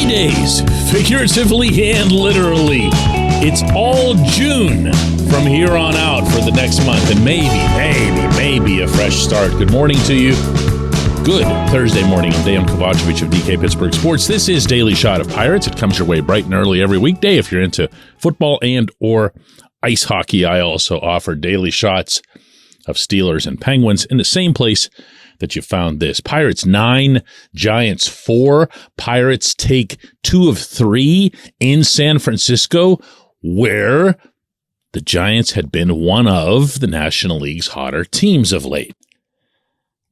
3 days, figuratively and literally. It's all June from here on out for the next month, and maybe a fresh start. Good morning to you. Good Thursday morning. I'm Dejan Kovacevic of DK Pittsburgh Sports. This is Daily Shot of Pirates. It comes your way bright and early every weekday. If you're into football and or ice hockey, I also offer daily shots of Steelers and Penguins in the same place that you found this. Pirates 9, Giants 4. Pirates take 2 of 3 in San Francisco, where the Giants had been one of the National League's hotter teams of late.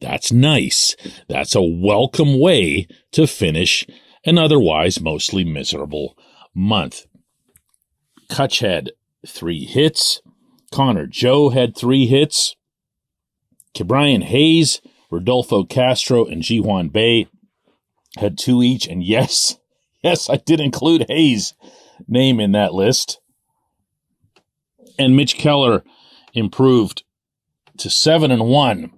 That's nice. That's a welcome way to finish an otherwise mostly miserable month. Kutch had 3 hits. Connor Joe had 3 hits. Ke'Bryan Hayes, Rodolfo Castro, and Ji-Hwan Bae had 2 each. And yes, I did include Hayes' name in that list. And Mitch Keller improved to 7-1.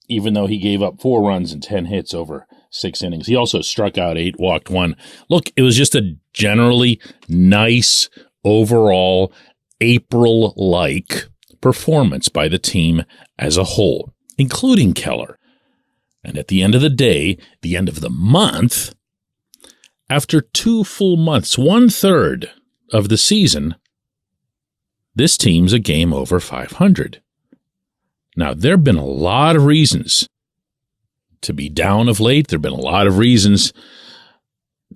Even though he gave up 4 runs and 10 hits over 6 innings. He also struck out 8, walked 1. Look, it was just a generally nice overall April-like performance by the team as a whole, including Keller. And at the end of the day, the end of the month, after 2 full months, 1/3 of the season, this team's a game over 500. Now, there have been a lot of reasons to be down of late. There have been a lot of reasons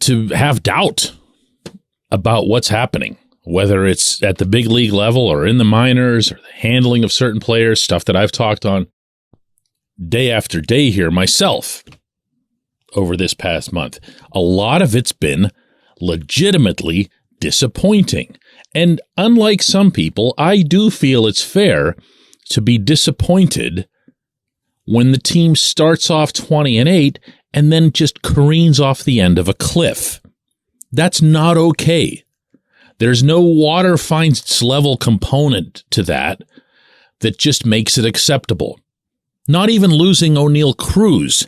to have doubt about what's happening, whether it's at the big league level or in the minors or the handling of certain players, stuff that I've talked on day after day here myself over this past month. A lot of it's been legitimately disappointing. And unlike some people, I do feel it's fair to be disappointed when the team starts off 20-8 and then just careens off the end of a cliff. That's not okay. There's no water finds its level component to that just makes it acceptable. Not even losing O'Neal Cruz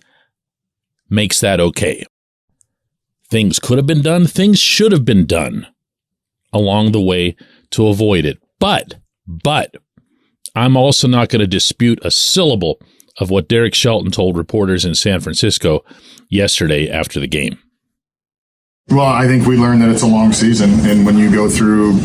makes that okay. Things could have been done, things should have been done along the way to avoid it. But I'm also not going to dispute a syllable of what Derek Shelton told reporters in San Francisco yesterday after the game. Well, I think we learned that it's a long season, and when you go through,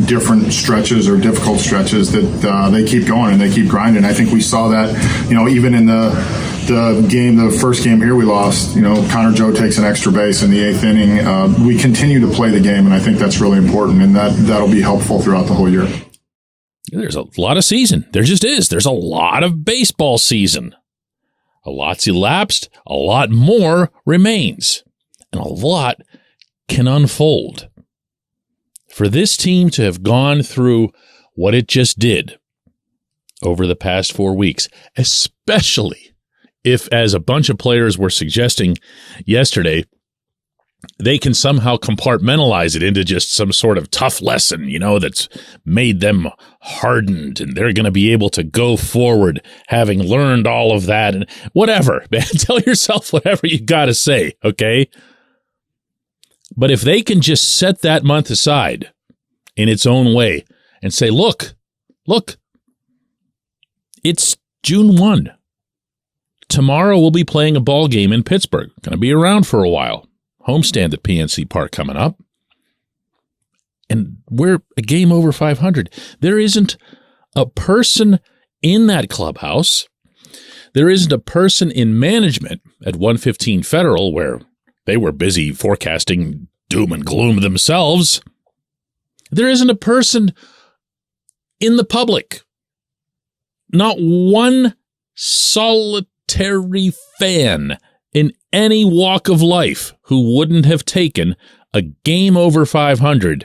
different stretches or difficult stretches, that they keep going and they keep grinding. I think we saw that, even in the first game here we lost, Connor Joe takes an extra base in the 8th inning. We continue to play the game, and I think that's really important, and that'll be helpful throughout the whole year. There's a lot of season. There just is. There's a lot of baseball season. A lot's elapsed. A lot more remains. And a lot can unfold. For this team to have gone through what it just did over the past 4 weeks, especially if, as a bunch of players were suggesting yesterday, they can somehow compartmentalize it into just some sort of tough lesson, that's made them hardened, and they're going to be able to go forward having learned all of that and whatever. Man, tell yourself whatever you got to say, okay? But if they can just set that month aside in its own way and say, look, it's June 1. Tomorrow we'll be playing a ball game in Pittsburgh. Going to be around for a while. Homestand at PNC Park coming up. And we're a game over 500. There isn't a person in that clubhouse. There isn't a person in management at 115 Federal where they were busy forecasting doom and gloom themselves. There isn't a person in the public. Not one solitary fan in any walk of life who wouldn't have taken a game over 500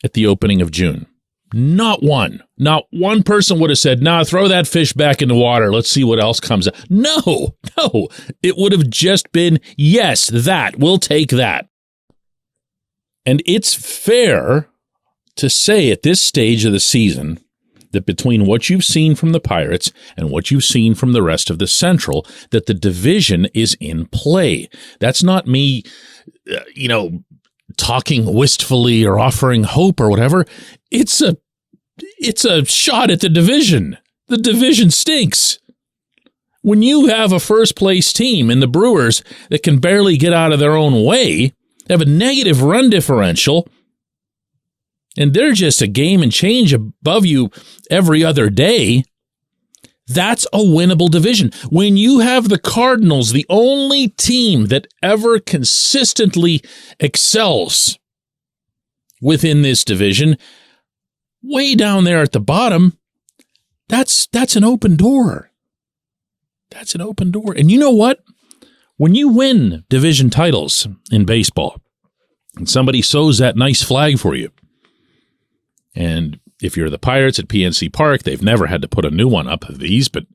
at the opening of June. Not one. Not one person would have said, nah, throw that fish back in the water. Let's see what else comes out. No. It would have just been, yes, that. We'll take that. And it's fair to say at this stage of the season that between what you've seen from the Pirates and what you've seen from the rest of the Central, that the division is in play. That's not me, talking wistfully or offering hope or whatever. It's a shot at the division. The division stinks. When you have a first-place team in the Brewers that can barely get out of their own way, they have a negative run differential, and they're just a game and change above you every other day, that's a winnable division. When you have the Cardinals, the only team that ever consistently excels within this division, way down there at the bottom, that's an open door. That's an open door. And you know what? When you win division titles in baseball, and somebody sews that nice flag for you, and if you're the Pirates at PNC Park, they've never had to put a new one up of these, but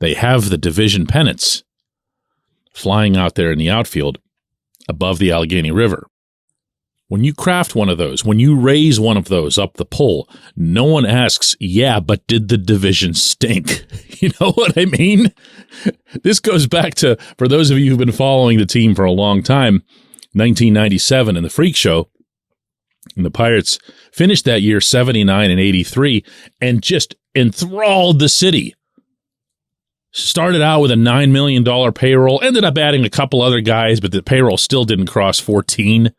they have the division pennants flying out there in the outfield above the Allegheny River. When you craft one of those, when you raise one of those up the pole, no one asks, yeah, but did the division stink? You know what I mean? This goes back to, for those of you who've been following the team for a long time, 1997 in the Freak Show. And the Pirates finished that year 79 and 83 and just enthralled the city. Started out with a $9 million payroll, ended up adding a couple other guys, but the payroll still didn't cross 14.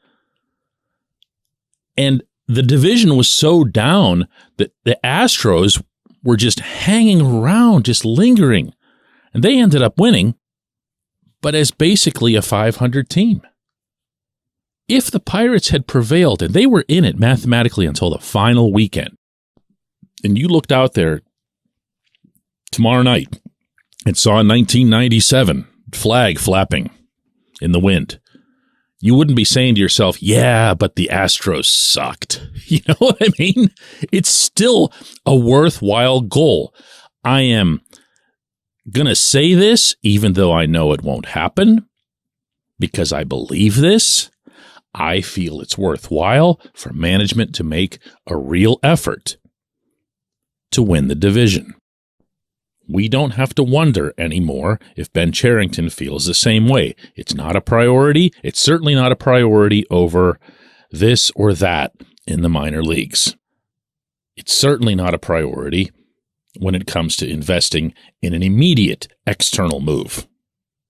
And the division was so down that the Astros were just hanging around, just lingering. And they ended up winning, but as basically a 500 team. If the Pirates had prevailed, and they were in it mathematically until the final weekend, and you looked out there tomorrow night and saw 1997 flag flapping in the wind, you wouldn't be saying to yourself, yeah, but the Astros sucked. You know what I mean? It's still a worthwhile goal. I am going to say this, even though I know it won't happen, because I believe this. I feel it's worthwhile for management to make a real effort to win the division. We don't have to wonder anymore if Ben Cherington feels the same way. It's not a priority. It's certainly not a priority over this or that in the minor leagues. It's certainly not a priority when it comes to investing in an immediate external move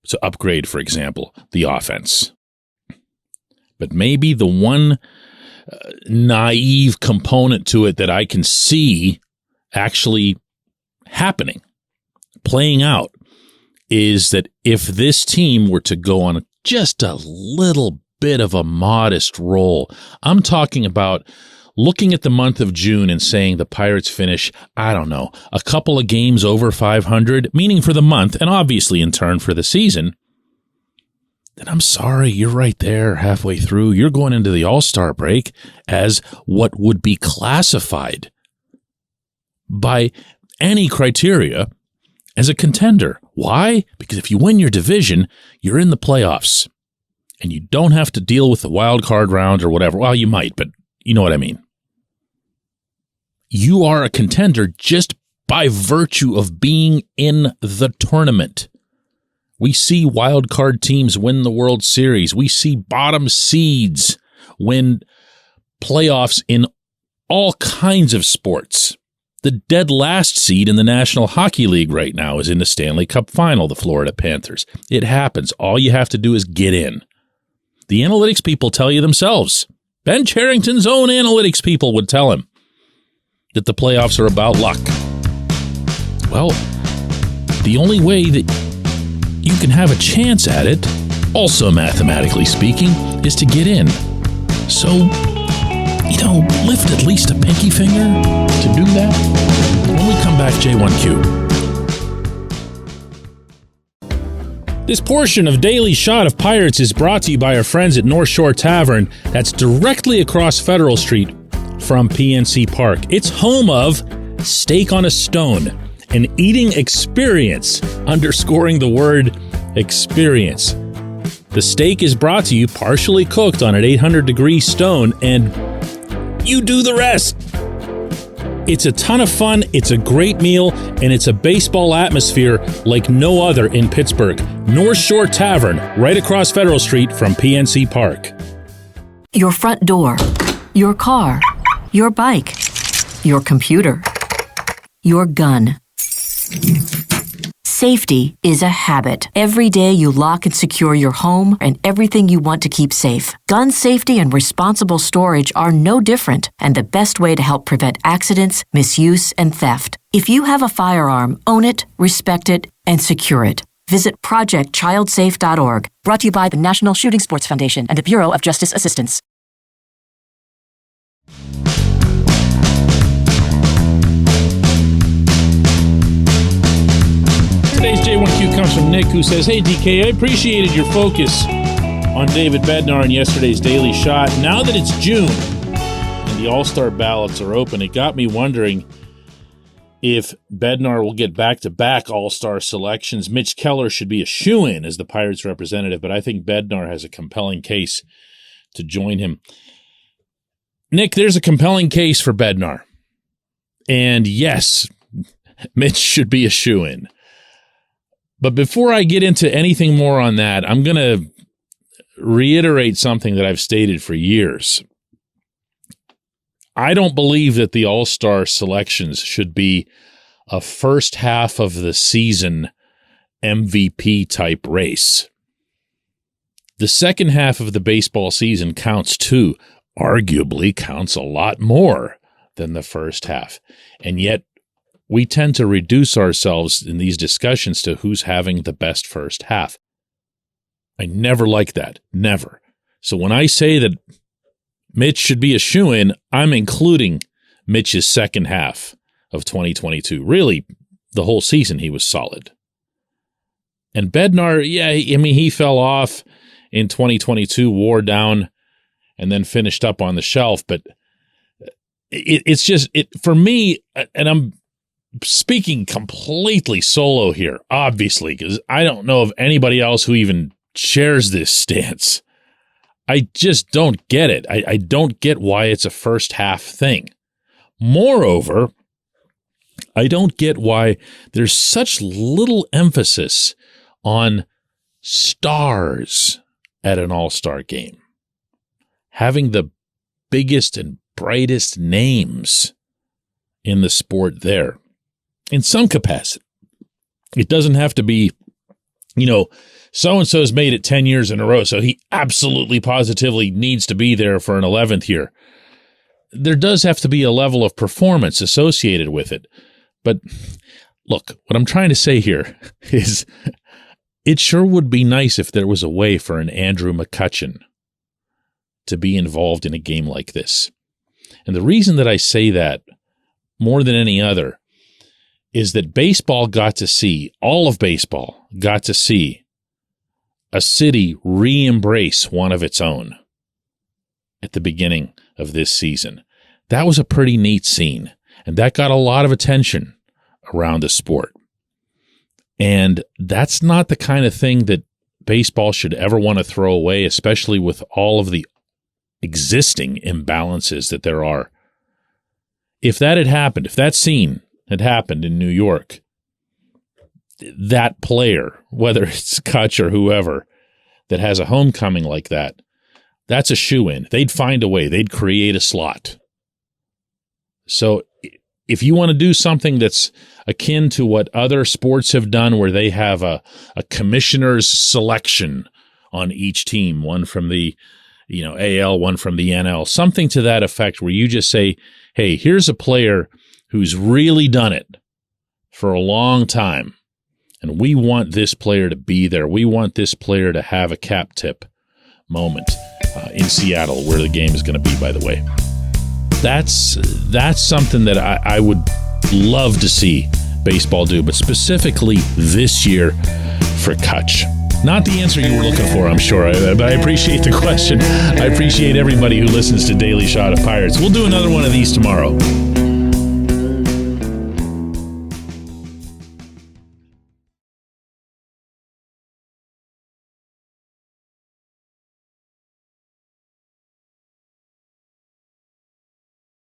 to upgrade, for example, the offense. But maybe the one naive component to it that I can see actually happening, playing out, is that if this team were to go on just a little bit of a modest roll, I'm talking about looking at the month of June and saying the Pirates finish, I don't know, a couple of games over 500, meaning for the month, and obviously in turn for the season, then I'm sorry, you're right there halfway through. You're going into the All-Star break as what would be classified by any criteria as a contender. Why? Because if you win your division, you're in the playoffs, and you don't have to deal with the wild card round or whatever. Well, you might, but you know what I mean. You are a contender just by virtue of being in the tournament. We see wild card teams win the World Series. We see bottom seeds win playoffs in all kinds of sports. The dead last seed in the National Hockey League right now is in the Stanley Cup Final, the Florida Panthers. It happens. All you have to do is get in. The analytics people tell you themselves. Ben Cherington's own analytics people would tell him that the playoffs are about luck. Well, the only way that you can have a chance at it, also mathematically speaking, is to get in. So, lift at least a pinky finger to do that. When we come back, J1Q. This portion of Daily Shot of Pirates is brought to you by our friends at North Shore Tavern. That's directly across Federal Street from PNC Park. It's home of Steak on a Stone, an eating experience, underscoring the word experience. The steak is brought to you partially cooked on an 800-degree stone, and you do the rest. It's a ton of fun, it's a great meal, and it's a baseball atmosphere like no other in Pittsburgh. North Shore Tavern, right across Federal Street from PNC Park. Your front door, your car, your bike, your computer, your gun. Safety is a habit. Every day you lock and secure your home and everything you want to keep safe. Gun safety and responsible storage are no different and the best way to help prevent accidents, misuse, and theft. If you have a firearm, own it, respect it, and secure it. Visit ProjectChildSafe.org. Brought to you by the National Shooting Sports Foundation and the Bureau of Justice Assistance. Today's J1Q comes from Nick, who says, "Hey DK, I appreciated your focus on David Bednar in yesterday's Daily Shot. Now that it's June and the All-Star ballots are open, it got me wondering if Bednar will get back-to-back All-Star selections. Mitch Keller should be a shoo-in as the Pirates representative, but I think Bednar has a compelling case to join him." Nick, there's a compelling case for Bednar. And yes, Mitch should be a shoo-in. But before I get into anything more on that, I'm going to reiterate something that I've stated for years. I don't believe that the All-Star selections should be a first half of the season MVP type race. The second half of the baseball season counts too, arguably counts a lot more than the first half. And yet we tend to reduce ourselves in these discussions to who's having the best first half. I never like that. Never. So when I say that Mitch should be a shoo-in, I'm including Mitch's second half of 2022. Really, the whole season he was solid. And Bednar, he fell off in 2022, wore down, and then finished up on the shelf. But it's just, for me, and I'm speaking completely solo here, obviously, because I don't know of anybody else who even shares this stance. I just don't get it. I don't get why it's a first half thing. Moreover, I don't get why there's such little emphasis on stars at an all-star game. Having the biggest and brightest names in the sport there. In some capacity. It doesn't have to be, so-and-so's made it 10 years in a row, so he absolutely positively needs to be there for an 11th year. There does have to be a level of performance associated with it. But look, what I'm trying to say here is it sure would be nice if there was a way for an Andrew McCutchen to be involved in a game like this. And the reason that I say that more than any other is that all of baseball got to see a city re-embrace one of its own at the beginning of this season. That was a pretty neat scene, and that got a lot of attention around the sport. And that's not the kind of thing that baseball should ever want to throw away, especially with all of the existing imbalances that there are. If that had happened, if that scene had happened in New York, that player, whether it's Kutch or whoever, that has a homecoming like that, that's a shoo-in. They'd find a way. They'd create a slot. So if you want to do something that's akin to what other sports have done, where they have a commissioner's selection on each team, one from the AL, one from the NL, something to that effect, where you just say, hey, here's a player who's really done it for a long time, and we want this player to be there. We want this player to have a cap tip moment in Seattle, where the game is going to be, by the way. That's something that I would love to see baseball do, but specifically this year for Kutch. Not the answer you were looking for, I'm sure, but I appreciate the question. I appreciate everybody who listens to Daily Shot of Pirates. We'll do another one of these tomorrow.